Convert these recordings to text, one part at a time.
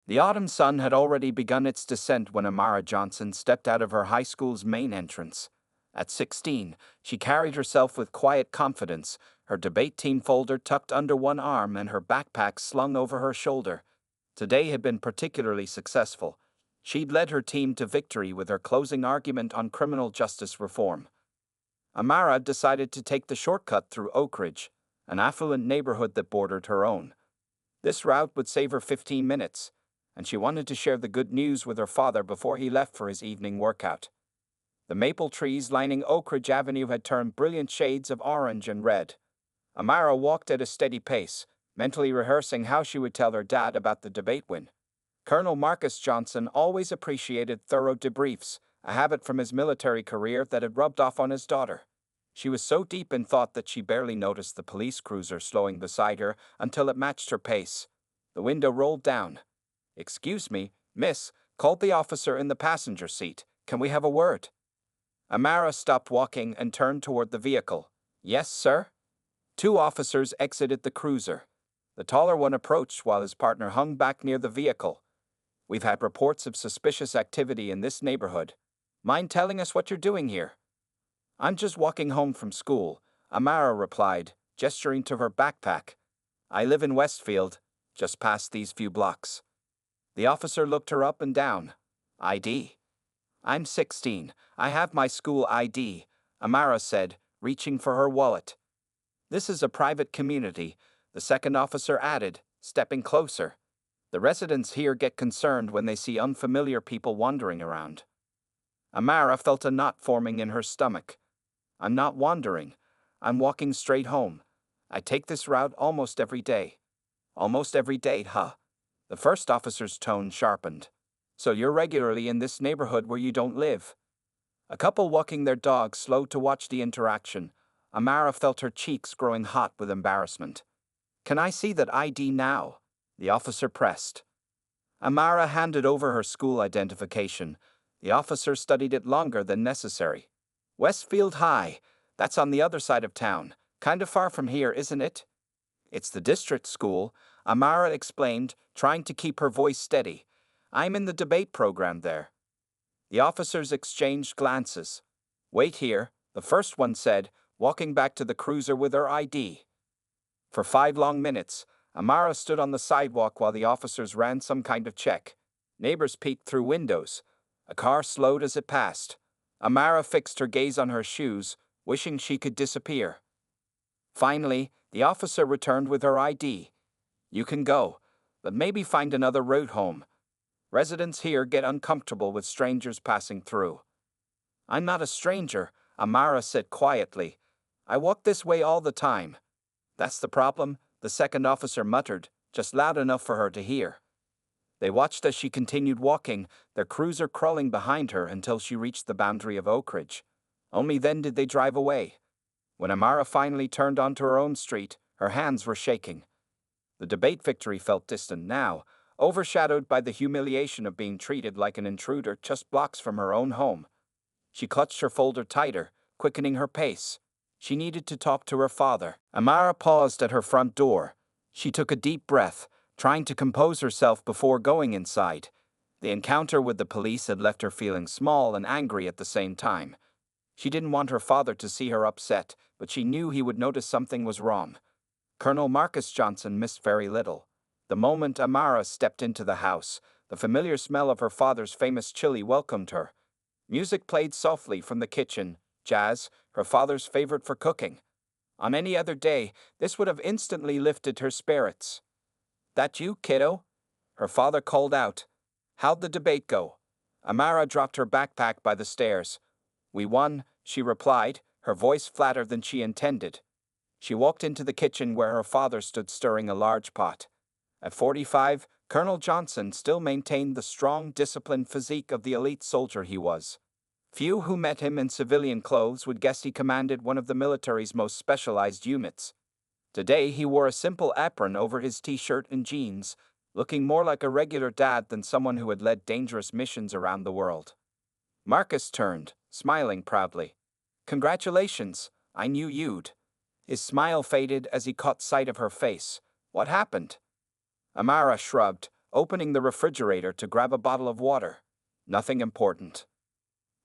The autumn sun had already begun its descent when Amara Johnson stepped out of her high school's main entrance. At 16, she carried herself with quiet confidence, her debate team folder tucked under one arm and her backpack slung over her shoulder. Today had been particularly successful. She'd led her team to victory with her closing argument on criminal justice reform. Amara decided to take the shortcut through Oak Ridge, an affluent neighborhood that bordered her own. This route would save her 15 minutes, and she wanted to share the good news with her father before he left for his evening workout. The maple trees lining Oak Ridge Avenue had turned brilliant shades of orange and red. Amara walked at a steady pace, mentally rehearsing how she would tell her dad about the debate win. Colonel Marcus Johnson always appreciated thorough debriefs, a habit from his military career that had rubbed off on his daughter. She was so deep in thought that she barely noticed the police cruiser slowing beside her until it matched her pace. The window rolled down. "Excuse me, miss," called the officer in the passenger seat. "Can we have a word?" Amara stopped walking and turned toward the vehicle. "Yes, sir?" Two officers exited the cruiser. The taller one approached while his partner hung back near the vehicle. "We've had reports of suspicious activity in this neighborhood. Mind telling us what you're doing here?" "I'm just walking home from school," Amara replied, gesturing to her backpack. "I live in Westfield, just past these few blocks." The officer looked her up and down. "ID?" "I'm 16. I have my school ID," Amara said, reaching for her wallet. "This is a private community," the second officer added, stepping closer. "The residents here get concerned when they see unfamiliar people wandering around." Amara felt a knot forming in her stomach. "I'm not wandering. I'm walking straight home. I take this route almost every day." "Almost every day, huh?" The first officer's tone sharpened. "So you're regularly in this neighborhood where you don't live?" A couple walking their dog slowed to watch the interaction. Amara felt her cheeks growing hot with embarrassment. "Can I see that ID now?" the officer pressed. Amara handed over her school identification. The officer studied it longer than necessary. "Westfield High. That's on the other side of town. Kind of far from here, isn't it?" "It's the district school," Amara explained, trying to keep her voice steady. "I'm in the debate program there." The officers exchanged glances. "Wait here," the first one said, walking back to the cruiser with her ID. For 5 long minutes, Amara stood on the sidewalk while the officers ran some kind of check. Neighbors peeked through windows. A car slowed as it passed. Amara fixed her gaze on her shoes, wishing she could disappear. Finally, the officer returned with her ID. "You can go, but maybe find another route home. Residents here get uncomfortable with strangers passing through." "I'm not a stranger," Amara said quietly. "I walk this way all the time." "That's the problem," the second officer muttered, just loud enough for her to hear. They watched as she continued walking, their cruiser crawling behind her until she reached the boundary of Oak Ridge. Only then did they drive away. When Amara finally turned onto her own street, her hands were shaking. The debate victory felt distant now, overshadowed by the humiliation of being treated like an intruder just blocks from her own home. She clutched her folder tighter, quickening her pace. She needed to talk to her father. Amara paused at her front door. She took a deep breath, trying to compose herself before going inside. The encounter with the police had left her feeling small and angry at the same time. She didn't want her father to see her upset, but she knew he would notice something was wrong. Colonel Marcus Johnson missed very little. The moment Amara stepped into the house, the familiar smell of her father's famous chili welcomed her. Music played softly from the kitchen, jazz, her father's favorite for cooking. On any other day, this would have instantly lifted her spirits. "That you, kiddo?" her father called out. "How'd the debate go?" Amara dropped her backpack by the stairs. "We won," she replied, her voice flatter than she intended. She walked into the kitchen where her father stood stirring a large pot. At 45, Colonel Johnson still maintained the strong, disciplined physique of the elite soldier he was. Few who met him in civilian clothes would guess he commanded one of the military's most specialized units. Today he wore a simple apron over his t-shirt and jeans, looking more like a regular dad than someone who had led dangerous missions around the world. Marcus turned, smiling proudly. "Congratulations, I knew you'd." His smile faded as he caught sight of her face. "What happened?" Amara shrugged, opening the refrigerator to grab a bottle of water. Nothing important.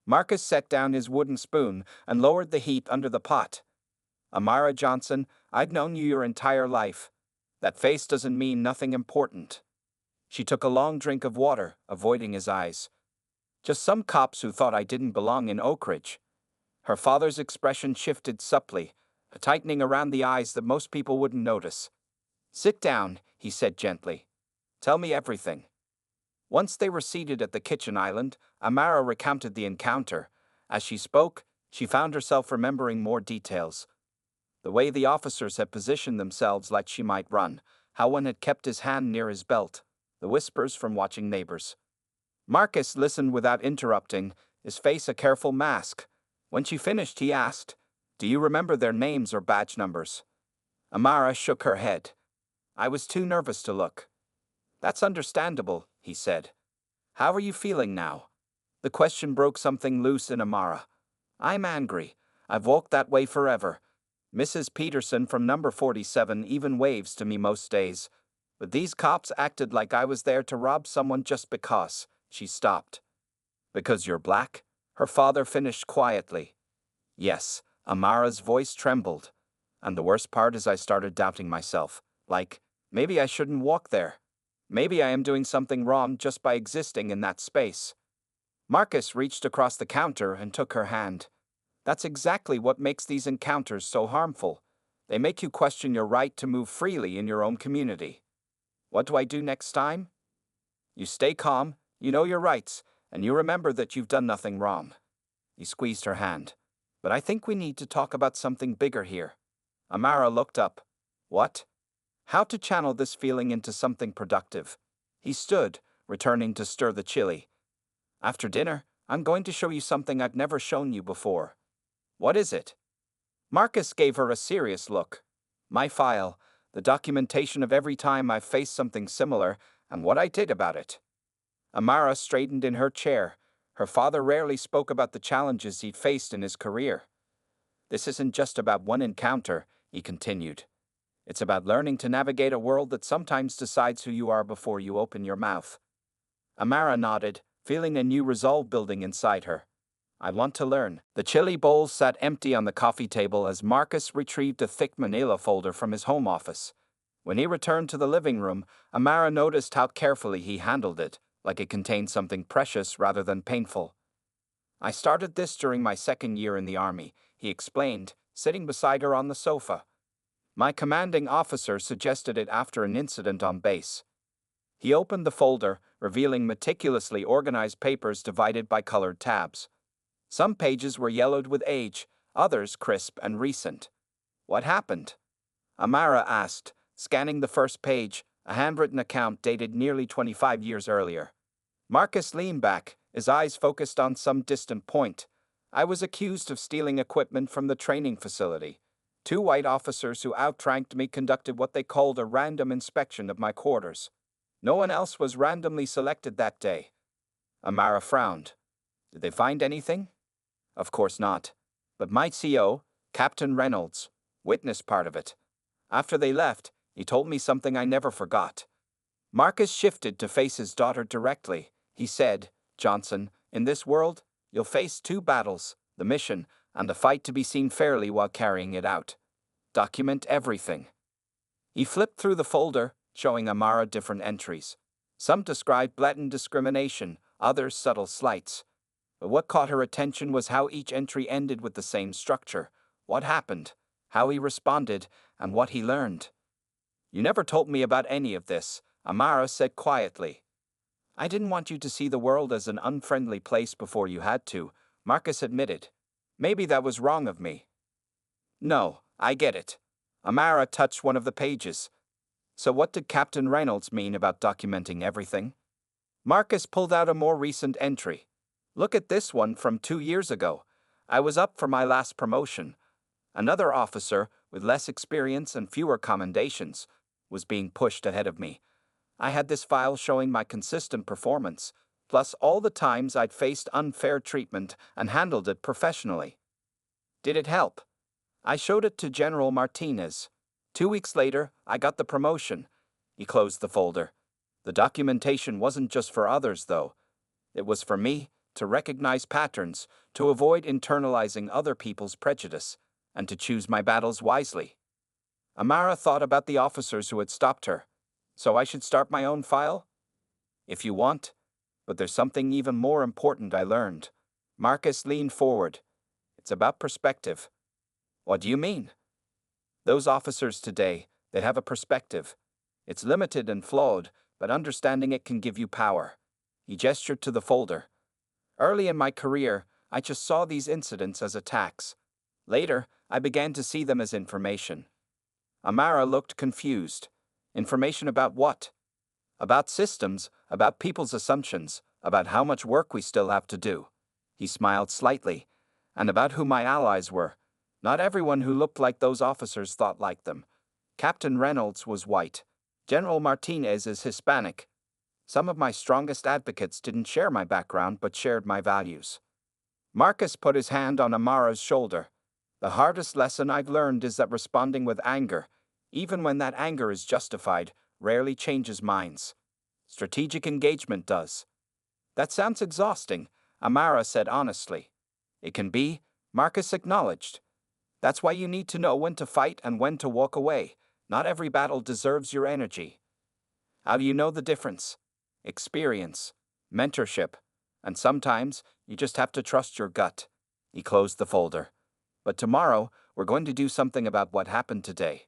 Marcus set down his wooden spoon and lowered the heat under the pot. Amara Johnson, I've known you your entire life. That face doesn't mean nothing important. She took a long drink of water, avoiding his eyes. Just some cops who thought I didn't belong in Oak Ridge. Her father's expression shifted subtly, a tightening around the eyes that most people wouldn't notice. Sit down, he said gently. Tell me everything. Once they were seated at the kitchen island, Amara recounted the encounter. As she spoke, she found herself remembering more details. The way the officers had positioned themselves like she might run, how one had kept his hand near his belt, the whispers from watching neighbors. Marcus listened without interrupting, his face a careful mask. When she finished, he asked, "Do you remember their names or badge numbers?" Amara shook her head. "I was too nervous to look." "That's understandable," he said. "How are you feeling now?" The question broke something loose in Amara. "I'm angry. I've walked that way forever. Mrs. Peterson from number 47 even waves to me most days. But these cops acted like I was there to rob someone just because." She stopped. "Because you're black?" her father finished quietly. "Yes." Amara's voice trembled. "And the worst part is I started doubting myself. Like, maybe I shouldn't walk there. Maybe I am doing something wrong just by existing in that space." Marcus reached across the counter and took her hand. "That's exactly what makes these encounters so harmful. They make you question your right to move freely in your own community. What do I do next time? You stay calm, you know your rights, and you remember that you've done nothing wrong." He squeezed her hand. "But I think we need to talk about something bigger here." Amara looked up. "What?" "How to channel this feeling into something productive." He stood, returning to stir the chili. "After dinner, I'm going to show you something I've never shown you before." "What is it?" Marcus gave her a serious look. "My file, the documentation of every time I've faced something similar and what I did about it." Amara straightened in her chair. Her father rarely spoke about the challenges he'd faced in his career. "This isn't just about one encounter," he continued. "It's about learning to navigate a world that sometimes decides who you are before you open your mouth." Amara nodded, feeling a new resolve building inside her. "I want to learn." The chili bowl sat empty on the coffee table as Marcus retrieved a thick manila folder from his home office. When he returned to the living room, Amara noticed how carefully he handled it, like it contained something precious rather than painful. "I started this during my second year in the Army," he explained, sitting beside her on the sofa. "My commanding officer suggested it after an incident on base." He opened the folder, revealing meticulously organized papers divided by colored tabs. Some pages were yellowed with age, others crisp and recent. "What happened?" Amara asked, scanning the first page, a handwritten account dated nearly 25 years earlier. Marcus leaned back, his eyes focused on some distant point. "I was accused of stealing equipment from the training facility. 2 white officers who outranked me conducted what they called a random inspection of my quarters. No one else was randomly selected that day." Amara frowned. "Did they find anything?" "Of course not. But my CO, Captain Reynolds, witnessed part of it. After they left, he told me something I never forgot." Marcus shifted to face his daughter directly. He said, "Johnson, in this world, you'll face 2 battles, the mission and the fight to be seen fairly while carrying it out. Document everything." He flipped through the folder, showing Amara different entries. Some described blatant discrimination, others subtle slights. But what caught her attention was how each entry ended with the same structure: what happened, how he responded, and what he learned. "You never told me about any of this," Amara said quietly. "I didn't want you to see the world as an unfriendly place before you had to," Marcus admitted. "Maybe that was wrong of me." "No, I get it." Amara touched one of the pages. "So what did Captain Reynolds mean about documenting everything?" Marcus pulled out a more recent entry. "Look at this one from 2 years ago. I was up for my last promotion. Another officer, with less experience and fewer commendations, was being pushed ahead of me. I had this file showing my consistent performance, plus all the times I'd faced unfair treatment and handled it professionally. Did it help?" "I showed it to General Martinez. 2 weeks later, I got the promotion." He closed the folder. The documentation wasn't just for others, though. It was for me to recognize patterns, to avoid internalizing other people's prejudice, and to choose my battles wisely. Amara thought about the officers who had stopped her. So I should start my own file? If you want. But there's something even more important I learned. Marcus leaned forward. It's about perspective. What do you mean? Those officers today, they have a perspective. It's limited and flawed, but understanding it can give you power. He gestured to the folder. Early in my career, I just saw these incidents as attacks. Later, I began to see them as information. Amara looked confused. Information about what? About systems, about people's assumptions, about how much work we still have to do. He smiled slightly. And about who my allies were. Not everyone who looked like those officers thought like them. Captain Reynolds was white. General Martinez is Hispanic. Some of my strongest advocates didn't share my background but shared my values. Marcus put his hand on Amara's shoulder. The hardest lesson I've learned is that responding with anger, even when that anger is justified, rarely changes minds. Strategic engagement does. That sounds exhausting, Amara said honestly. It can be, Marcus acknowledged. That's why you need to know when to fight and when to walk away. Not every battle deserves your energy. How do you know the difference? Experience, mentorship, and sometimes you just have to trust your gut. He closed the folder. But tomorrow, we're going to do something about what happened today.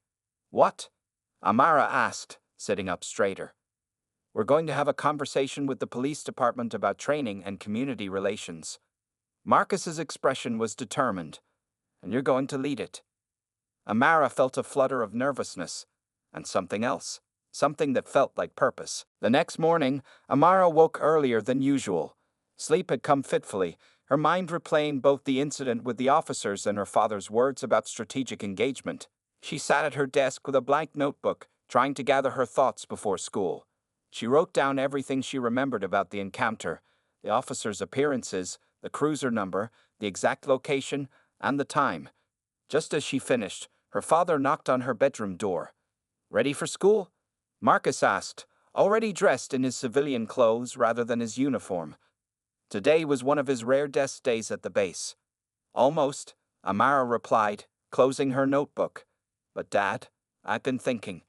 What? Amara asked, sitting up straighter. We're going to have a conversation with the police department about training and community relations. Marcus's expression was determined, and you're going to lead it. Amara felt a flutter of nervousness, and something else, something that felt like purpose. The next morning, Amara woke earlier than usual. Sleep had come fitfully, her mind replaying both the incident with the officers and her father's words about strategic engagement. She sat at her desk with a blank notebook, trying to gather her thoughts before school. She wrote down everything she remembered about the encounter, the officers' appearances, the cruiser number, the exact location, and the time. Just as she finished, her father knocked on her bedroom door. Ready for school? Marcus asked, already dressed in his civilian clothes rather than his uniform. Today was one of his rare desk days at the base. Almost, Amara replied, closing her notebook. But Dad, I've been thinking,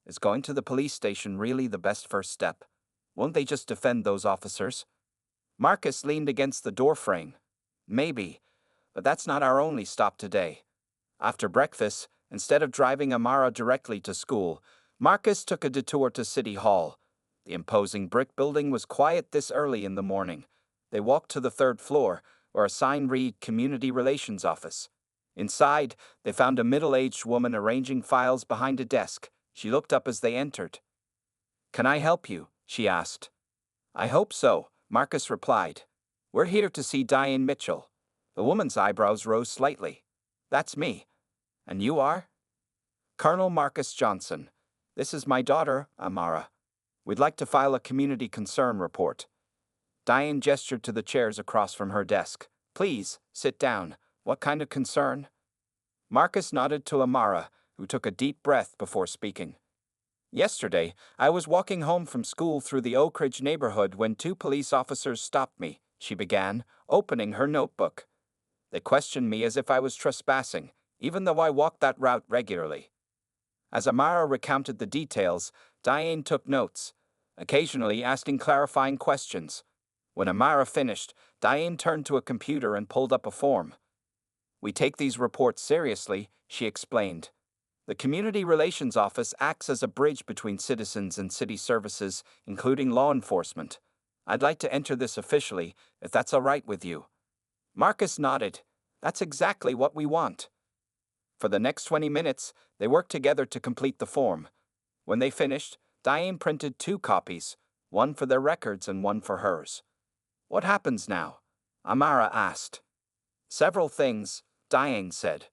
is going to the police station really the best first step? Won't they just defend those officers? Marcus leaned against the doorframe. Maybe, but that's not our only stop today. After breakfast, instead of driving Amara directly to school, Marcus took a detour to City Hall. The imposing brick building was quiet this early in the morning. They walked to the third floor, where a sign read Community Relations Office. Inside, they found a middle-aged woman arranging files behind a desk. She looked up as they entered. Can I help you? She asked. I hope so, Marcus replied. We're here to see Diane Mitchell. The woman's eyebrows rose slightly. That's me. And you are? Colonel Marcus Johnson. This is my daughter, Amara. We'd like to file a community concern report. Diane gestured to the chairs across from her desk. Please, sit down. What kind of concern? Marcus nodded to Amara, who took a deep breath before speaking. Yesterday, I was walking home from school through the Oak Ridge neighborhood when two police officers stopped me, she began, opening her notebook. They questioned me as if I was trespassing, even though I walked that route regularly. As Amara recounted the details, Diane took notes, occasionally asking clarifying questions. When Amara finished, Diane turned to a computer and pulled up a form. We take these reports seriously, she explained. The Community Relations Office acts as a bridge between citizens and city services, including law enforcement. I'd like to enter this officially, if that's all right with you. Marcus nodded. That's exactly what we want. For the next 20 minutes, they worked together to complete the form. When they finished, Diane printed 2 copies, one for their records and one for hers. What happens now? Amara asked. Several things, Diane said.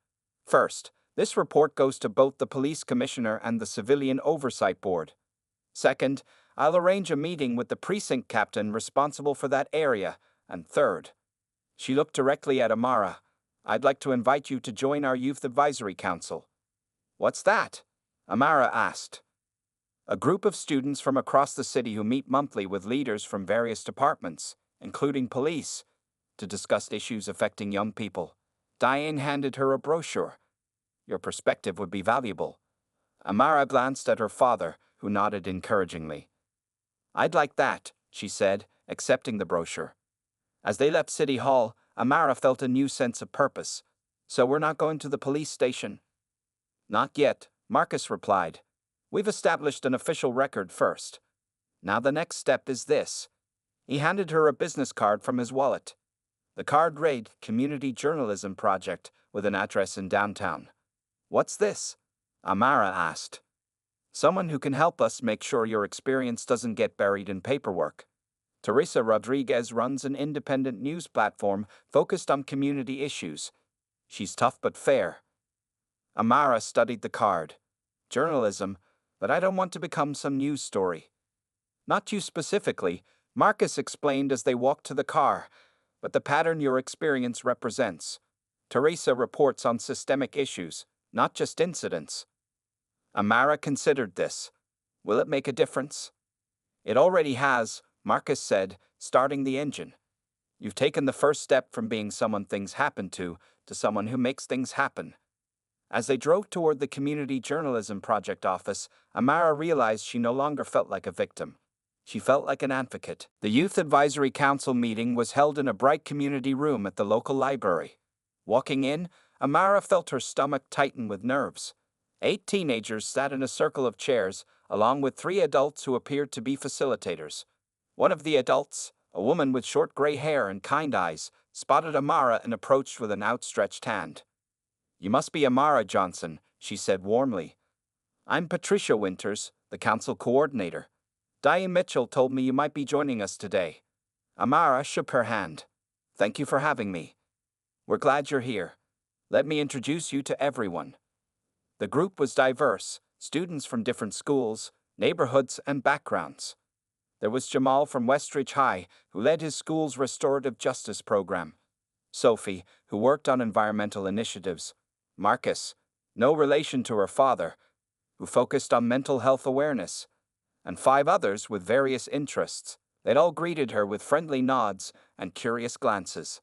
First, this report goes to both the police commissioner and the civilian oversight board. Second, I'll arrange a meeting with the precinct captain responsible for that area. And third, she looked directly at Amara. I'd like to invite you to join our Youth Advisory Council. What's that? Amara asked. A group of students from across the city who meet monthly with leaders from various departments, including police, to discuss issues affecting young people. Diane handed her a brochure. Your perspective would be valuable. Amara glanced at her father, who nodded encouragingly. I'd like that, she said, accepting the brochure. As they left City Hall, Amara felt a new sense of purpose. So we're not going to the police station? Not yet, Marcus replied. We've established an official record first. Now the next step is this. He handed her a business card from his wallet. The card read Community Journalism Project with an address in downtown. What's this? Amara asked. Someone who can help us make sure your experience doesn't get buried in paperwork. Teresa Rodriguez runs an independent news platform focused on community issues. She's tough but fair. Amara studied the card. Journalism, but I don't want to become some news story. Not you specifically, Marcus explained as they walked to the car, but the pattern your experience represents. Teresa reports on systemic issues, not just incidents. Amara considered this. Will it make a difference? It already has, Marcus said, starting the engine. You've taken the first step from being someone things happen to someone who makes things happen. As they drove toward the Community Journalism Project office, Amara realized she no longer felt like a victim. She felt like an advocate. The Youth Advisory Council meeting was held in a bright community room at the local library. Walking in, Amara felt her stomach tighten with nerves. 8 teenagers sat in a circle of chairs, along with 3 adults who appeared to be facilitators. One of the adults, a woman with short gray hair and kind eyes, spotted Amara and approached with an outstretched hand. You must be Amara Johnson, she said warmly. I'm Patricia Winters, the council coordinator. Diane Mitchell told me you might be joining us today. Amara shook her hand. Thank you for having me. We're glad you're here. Let me introduce you to everyone. The group was diverse, students from different schools, neighborhoods, and backgrounds. There was Jamal from Westridge High, who led his school's restorative justice program. Sophie, who worked on environmental initiatives. Marcus, no relation to her father, who focused on mental health awareness. And 5 others with various interests. They'd all greeted her with friendly nods and curious glances.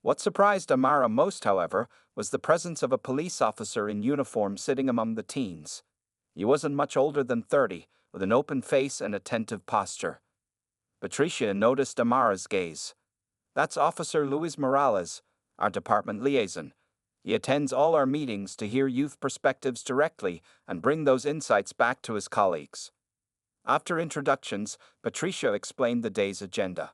What surprised Amara most, however, was the presence of a police officer in uniform sitting among the teens. He wasn't much older than 30, with an open face and attentive posture. Patricia noticed Amara's gaze. That's Officer Luis Morales, our department liaison. He attends all our meetings to hear youth perspectives directly and bring those insights back to his colleagues. After introductions, Patricia explained the day's agenda.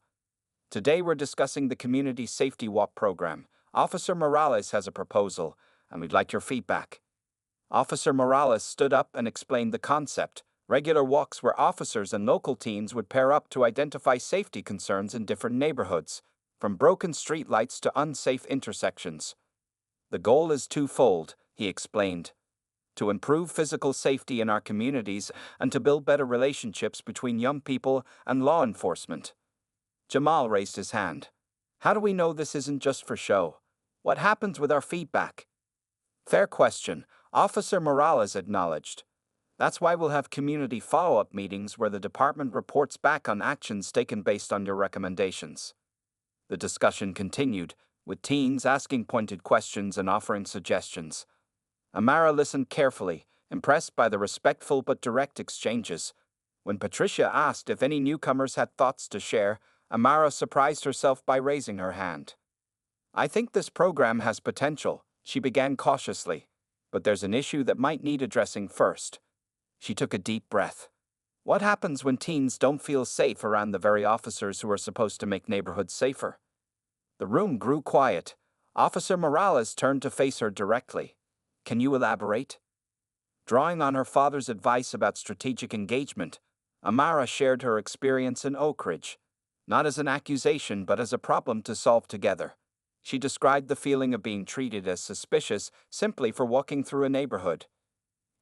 Today we're discussing the Community Safety Walk program. Officer Morales has a proposal, and we'd like your feedback. Officer Morales stood up and explained the concept. Regular walks where officers and local teens would pair up to identify safety concerns in different neighborhoods, from broken streetlights to unsafe intersections. The goal is twofold, he explained. To improve physical safety in our communities and to build better relationships between young people and law enforcement. Jamal raised his hand. How do we know this isn't just for show? What happens with our feedback? Fair question, Officer Morales acknowledged. That's why we'll have community follow-up meetings where the department reports back on actions taken based on your recommendations. The discussion continued, with teens asking pointed questions and offering suggestions. Amara listened carefully, impressed by the respectful but direct exchanges. When Patricia asked if any newcomers had thoughts to share, Amara surprised herself by raising her hand. I think this program has potential, she began cautiously, but there's an issue that might need addressing first. She took a deep breath. What happens when teens don't feel safe around the very officers who are supposed to make neighborhoods safer? The room grew quiet. Officer Morales turned to face her directly. Can you elaborate? Drawing on her father's advice about strategic engagement, Amara shared her experience in Oak Ridge, not as an accusation but as a problem to solve together. She described the feeling of being treated as suspicious simply for walking through a neighborhood.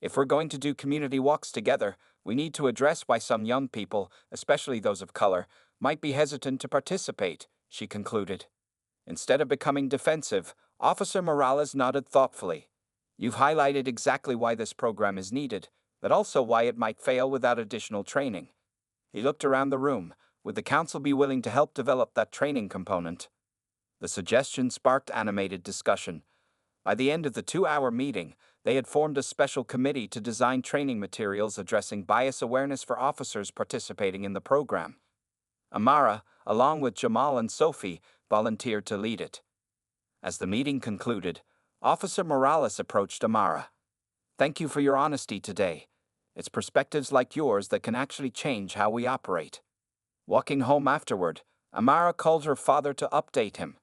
If we're going to do community walks together, we need to address why some young people, especially those of color, might be hesitant to participate, she concluded. Instead of becoming defensive, Officer Morales nodded thoughtfully. You've highlighted exactly why this program is needed. but also why it might fail without additional training. He looked around the room. Would the council be willing to help develop that training component? The suggestion sparked animated discussion. By the end of the 2-hour meeting, they had formed a special committee to design training materials addressing bias awareness for officers participating in the program. Amara, along with Jamal and Sophie, volunteered to lead it. As the meeting concluded, Officer Morales approached Amara. "Thank you for your honesty today. It's perspectives like yours that can actually change how we operate." Walking home afterward, Amara called her father to update him.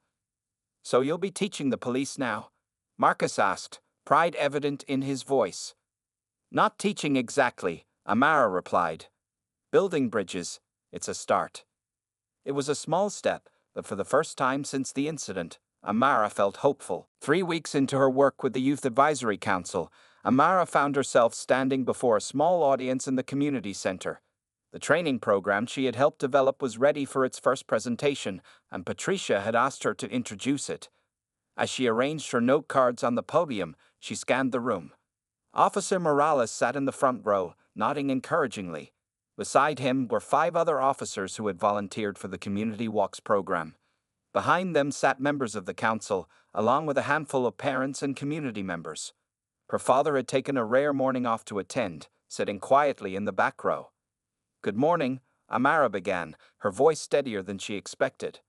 "So you'll be teaching the police now?" Marcus asked, pride evident in his voice. "Not teaching exactly," Amara replied. "Building bridges, it's a start." It was a small step, but for the first time since the incident, Amara felt hopeful. 3 weeks into her work with the Youth Advisory Council, Amara found herself standing before a small audience in the community center. The training program she had helped develop was ready for its first presentation, and Patricia had asked her to introduce it. As she arranged her note cards on the podium, she scanned the room. Officer Morales sat in the front row, nodding encouragingly. Beside him were 5 other officers who had volunteered for the Community Walks program. Behind them sat members of the council, along with a handful of parents and community members. Her father had taken a rare morning off to attend, sitting quietly in the back row. "Good morning," Amara began, her voice steadier than she expected.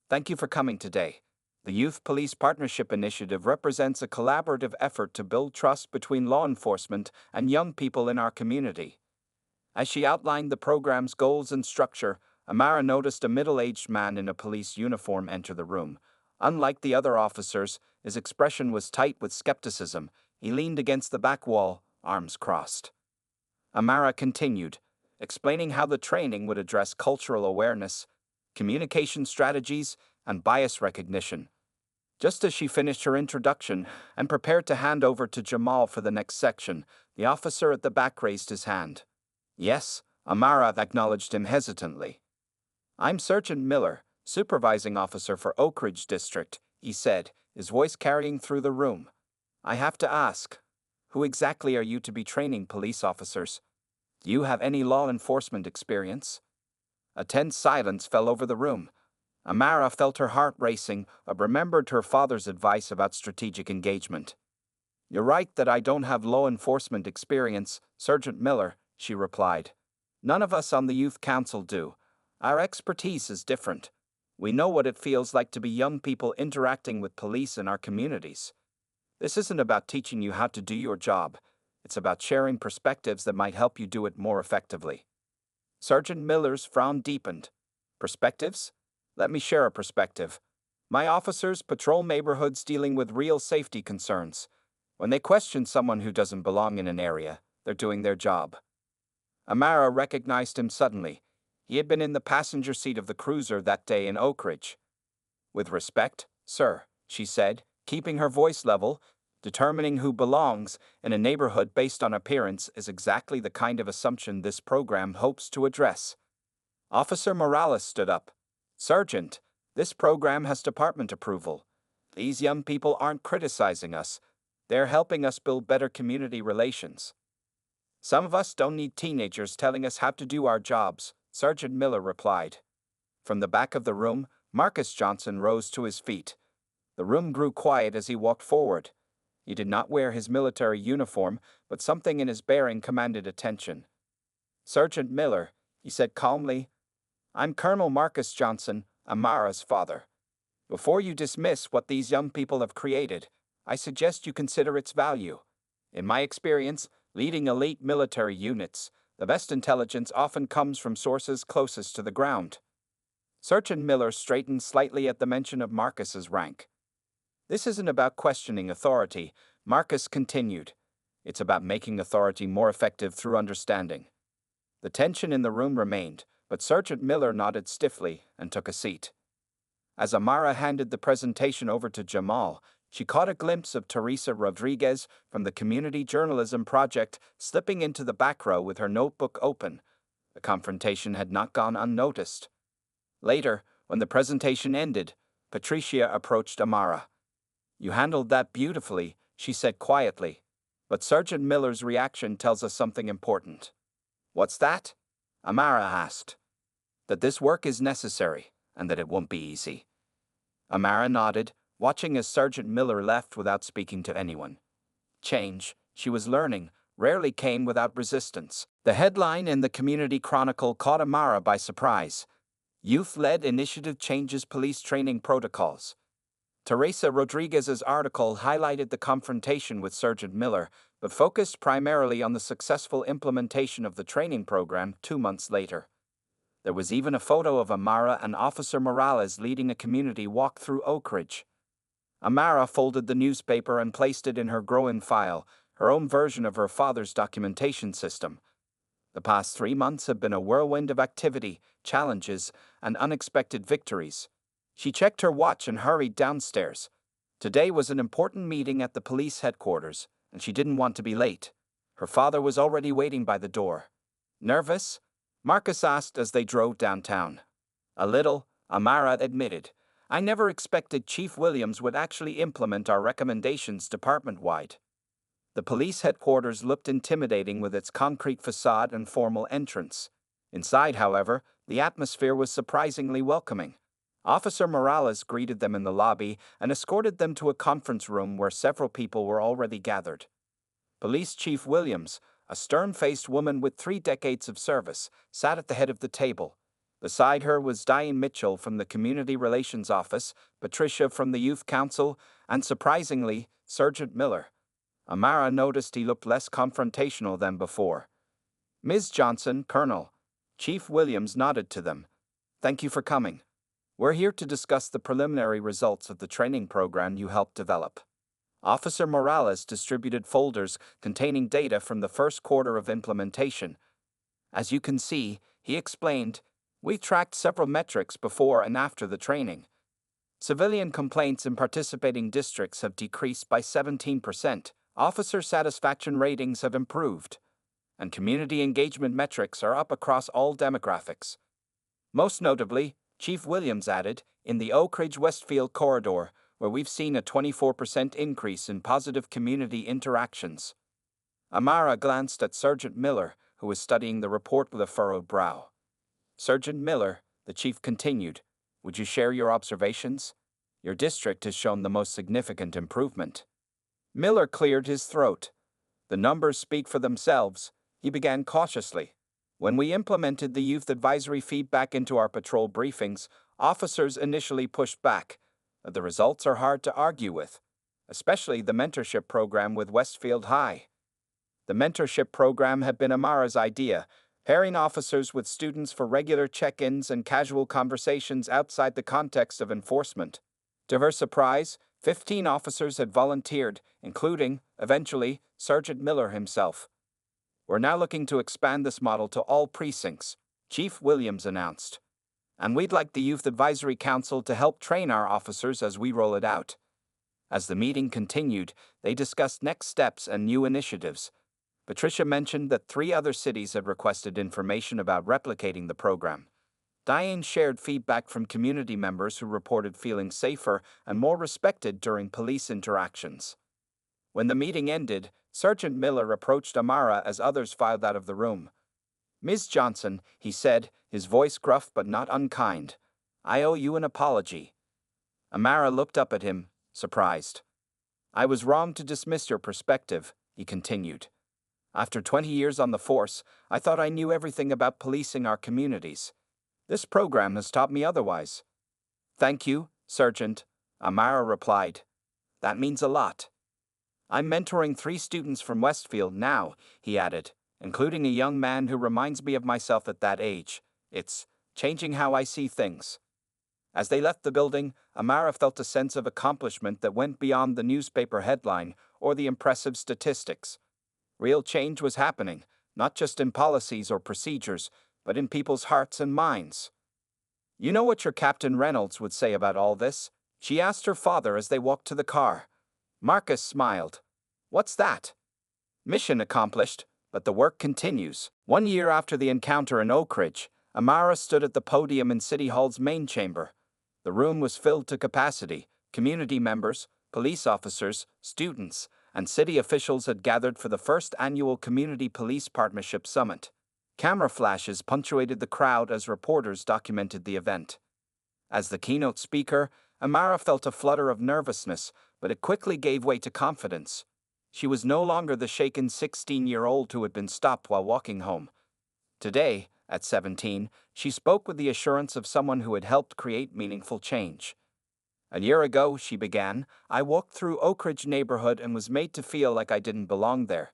"Thank you for coming today. The Youth Police Partnership Initiative represents a collaborative effort to build trust between law enforcement and young people in our community." As she outlined the program's goals and structure, Amara noticed a middle-aged man in a police uniform enter the room. Unlike the other officers, his expression was tight with skepticism. He leaned against the back wall, arms crossed. Amara continued, explaining how the training would address cultural awareness, communication strategies, and bias recognition. Just as she finished her introduction and prepared to hand over to Jamal for the next section, the officer at the back raised his hand. "Yes," Amara acknowledged him hesitantly. "I'm Sergeant Miller, supervising officer for Oak Ridge District," he said, his voice carrying through the room. "I have to ask, who exactly are you to be training police officers? Do you have any law enforcement experience?" A tense silence fell over the room. Amara felt her heart racing, but remembered her father's advice about strategic engagement. "You're right that I don't have law enforcement experience, Sergeant Miller," she replied. "None of us on the Youth Council do. Our expertise is different. We know what it feels like to be young people interacting with police in our communities. This isn't about teaching you how to do your job. It's about sharing perspectives that might help you do it more effectively." Sergeant Miller's frown deepened. "Perspectives? Let me share a perspective. My officers patrol neighborhoods dealing with real safety concerns. When they question someone who doesn't belong in an area, they're doing their job." Amara recognized him suddenly. He had been in the passenger seat of the cruiser that day in Oak Ridge. "With respect, sir," she said, keeping her voice level. "Determining who belongs in a neighborhood based on appearance is exactly the kind of assumption this program hopes to address." Officer Morales stood up. "Sergeant, this program has department approval. These young people aren't criticizing us. They're helping us build better community relations." "Some of us don't need teenagers telling us how to do our jobs," Sergeant Miller replied. From the back of the room, Marcus Johnson rose to his feet. The room grew quiet as he walked forward. He did not wear his military uniform, but something in his bearing commanded attention. "Sergeant Miller," he said calmly, "I'm Colonel Marcus Johnson, Amara's father. Before you dismiss what these young people have created, I suggest you consider its value. In my experience, leading elite military units, the best intelligence often comes from sources closest to the ground." Sergeant Miller straightened slightly at the mention of Marcus's rank. "This isn't about questioning authority," Marcus continued. "It's about making authority more effective through understanding." The tension in the room remained, but Sergeant Miller nodded stiffly and took a seat. As Amara handed the presentation over to Jamal, she caught a glimpse of Teresa Rodriguez from the Community Journalism Project slipping into the back row with her notebook open. The confrontation had not gone unnoticed. Later, when the presentation ended, Patricia approached Amara. "You handled that beautifully," she said quietly. But Sergeant Miller's reaction tells us something important. What's that? Amara asked. That this work is necessary, and that it won't be easy. Amara nodded, watching as Sergeant Miller left without speaking to anyone. Change, she was learning, rarely came without resistance. The headline in the Community Chronicle caught Amara by surprise. Youth-led initiative changes police training protocols. Teresa Rodriguez's article highlighted the confrontation with Sergeant Miller, but focused primarily on the successful implementation of the training program 2 months later. There was even a photo of Amara and Officer Morales leading a community walk through Oak Ridge. Amara folded the newspaper and placed it in her Groen file, her own version of her father's documentation system. The past 3 months have been a whirlwind of activity, challenges, and unexpected victories. She checked her watch and hurried downstairs. Today was an important meeting at the police headquarters, and she didn't want to be late. Her father was already waiting by the door. Nervous? Marcus asked as they drove downtown. A little, Amara admitted. I never expected Chief Williams would actually implement our recommendations department-wide. The police headquarters looked intimidating with its concrete facade and formal entrance. Inside, however, the atmosphere was surprisingly welcoming. Officer Morales greeted them in the lobby and escorted them to a conference room where several people were already gathered. Police Chief Williams, a stern-faced woman with 3 decades of service, sat at the head of the table. Beside her was Diane Mitchell from the Community Relations Office, Patricia from the Youth Council, and surprisingly, Sergeant Miller. Amara noticed he looked less confrontational than before. Ms. Johnson, Colonel. Chief Williams nodded to them. Thank you for coming. We're here to discuss the preliminary results of the training program you helped develop. Officer Morales distributed folders containing data from the first quarter of implementation. As you can see, he explained, we tracked several metrics before and after the training. Civilian complaints in participating districts have decreased by 17%, officer satisfaction ratings have improved, and community engagement metrics are up across all demographics. Most notably, Chief Williams added, in the Oak Ridge-Westfield corridor, where we've seen a 24% increase in positive community interactions. Amara glanced at Sergeant Miller, who was studying the report with a furrowed brow. Sergeant Miller, the chief continued, would you share your observations? Your district has shown the most significant improvement. Miller cleared his throat. The numbers speak for themselves, he began cautiously. When we implemented the youth advisory feedback into our patrol briefings, officers initially pushed back. The results are hard to argue with, especially the mentorship program with Westfield High. The mentorship program had been Amara's idea, pairing officers with students for regular check-ins and casual conversations outside the context of enforcement. To her surprise, 15 officers had volunteered, including, eventually, Sergeant Miller himself. We're now looking to expand this model to all precincts, Chief Williams announced. And we'd like the Youth Advisory Council to help train our officers as we roll it out. As the meeting continued, they discussed next steps and new initiatives. Patricia mentioned that 3 other cities had requested information about replicating the program. Diane shared feedback from community members who reported feeling safer and more respected during police interactions. When the meeting ended, Sergeant Miller approached Amara as others filed out of the room. Ms. Johnson, he said, his voice gruff but not unkind, I owe you an apology. Amara looked up at him, surprised. I was wrong to dismiss your perspective, he continued. After 20 years on the force, I thought I knew everything about policing our communities. This program has taught me otherwise. Thank you, Sergeant, Amara replied. That means a lot. I'm mentoring 3 students from Westfield now, he added, including a young man who reminds me of myself at that age. It's changing how I see things. As they left the building, Amara felt a sense of accomplishment that went beyond the newspaper headline or the impressive statistics. Real change was happening, not just in policies or procedures, but in people's hearts and minds. You know what your Captain Reynolds would say about all this? She asked her father as they walked to the car. Marcus smiled. What's that? Mission accomplished, but the work continues. 1 year after the encounter in Oak Ridge, Amara stood at the podium in City Hall's main chamber. The room was filled to capacity. Community members, police officers, students, and city officials had gathered for the first annual Community Police Partnership Summit. Camera flashes punctuated the crowd as reporters documented the event. As the keynote speaker, Amara felt a flutter of nervousness, but it quickly gave way to confidence. She was no longer the shaken 16-year-old who had been stopped while walking home. Today, at 17, she spoke with the assurance of someone who had helped create meaningful change. A year ago, she began, I walked through Oak Ridge neighborhood and was made to feel like I didn't belong there.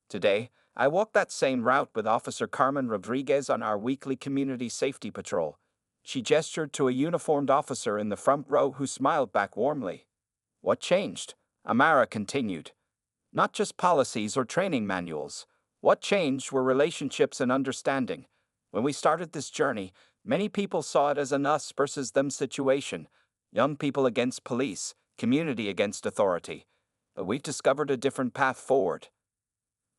Today, I walked that same route with Officer Carmen Rodriguez on our weekly community safety patrol. She gestured to a uniformed officer in the front row who smiled back warmly. What changed? Amara continued. Not just policies or training manuals. What changed were relationships and understanding. When we started this journey, many people saw it as an us versus them situation. Young people against police, community against authority. But we've discovered a different path forward.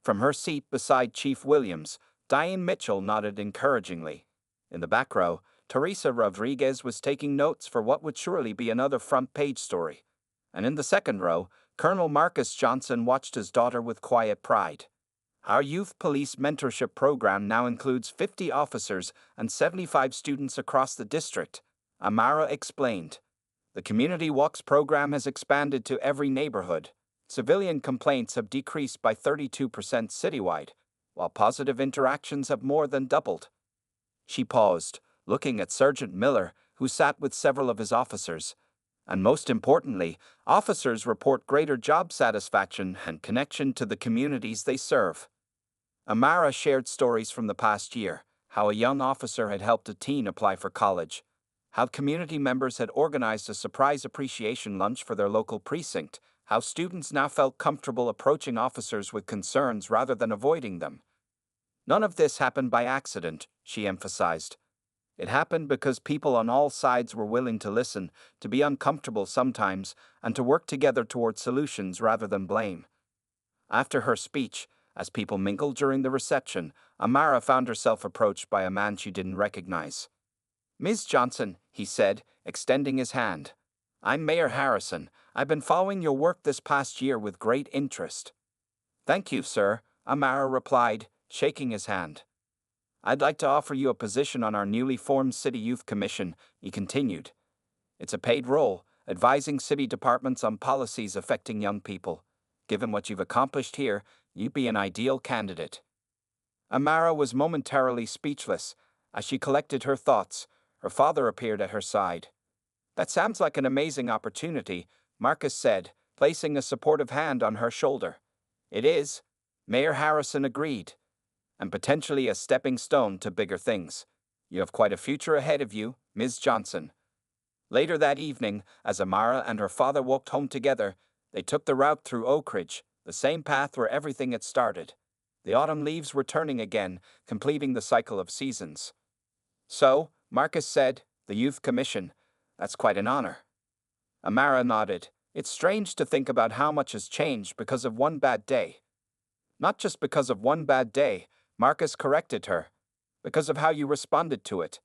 From her seat beside Chief Williams, Diane Mitchell nodded encouragingly. In the back row, Teresa Rodriguez was taking notes for what would surely be another front-page story. And in the second row, Colonel Marcus Johnson watched his daughter with quiet pride. Our youth police mentorship program now includes 50 officers and 75 students across the district, Amara explained. The Community Walks program has expanded to every neighborhood. Civilian complaints have decreased by 32% citywide, while positive interactions have more than doubled. She paused, looking at Sergeant Miller, who sat with several of his officers. And most importantly, officers report greater job satisfaction and connection to the communities they serve. Amara shared stories from the past year, how a young officer had helped a teen apply for college, how community members had organized a surprise appreciation lunch for their local precinct, how students now felt comfortable approaching officers with concerns rather than avoiding them. None of this happened by accident, she emphasized. It happened because people on all sides were willing to listen, to be uncomfortable sometimes, and to work together toward solutions rather than blame. After her speech, as people mingled during the reception, Amara found herself approached by a man she didn't recognize. Ms. Johnson, he said, extending his hand. I'm Mayor Harrison. I've been following your work this past year with great interest. Thank you, sir, Amara replied, shaking his hand. I'd like to offer you a position on our newly formed City Youth Commission, he continued. It's a paid role, advising city departments on policies affecting young people. Given what you've accomplished here, you'd be an ideal candidate. Amara was momentarily speechless. As she collected her thoughts, her father appeared at her side. That sounds like an amazing opportunity, Marcus said, placing a supportive hand on her shoulder. It is, Mayor Harrison agreed. And potentially a stepping stone to bigger things. You have quite a future ahead of you, Ms. Johnson. Later that evening, as Amara and her father walked home together, they took the route through Oak Ridge, the same path where everything had started. The autumn leaves were turning again, completing the cycle of seasons. So, Marcus said, the Youth Commission, that's quite an honor. Amara nodded. It's strange to think about how much has changed because of one bad day. Not just because of one bad day, Marcus corrected her. Because of how you responded to it.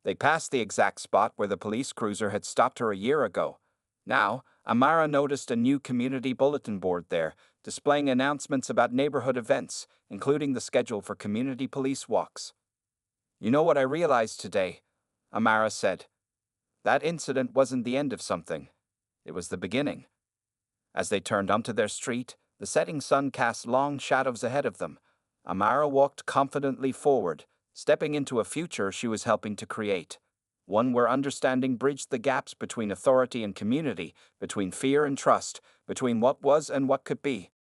They passed the exact spot where the police cruiser had stopped her a year ago. Now, Amara noticed a new community bulletin board there, displaying announcements about neighborhood events, including the schedule for community police walks. You know what I realized today? Amara said. That incident wasn't the end of something. It was the beginning. As they turned onto their street, the setting sun cast long shadows ahead of them. Amara walked confidently forward, stepping into a future she was helping to create. One where understanding bridged the gaps between authority and community, between fear and trust, between what was and what could be.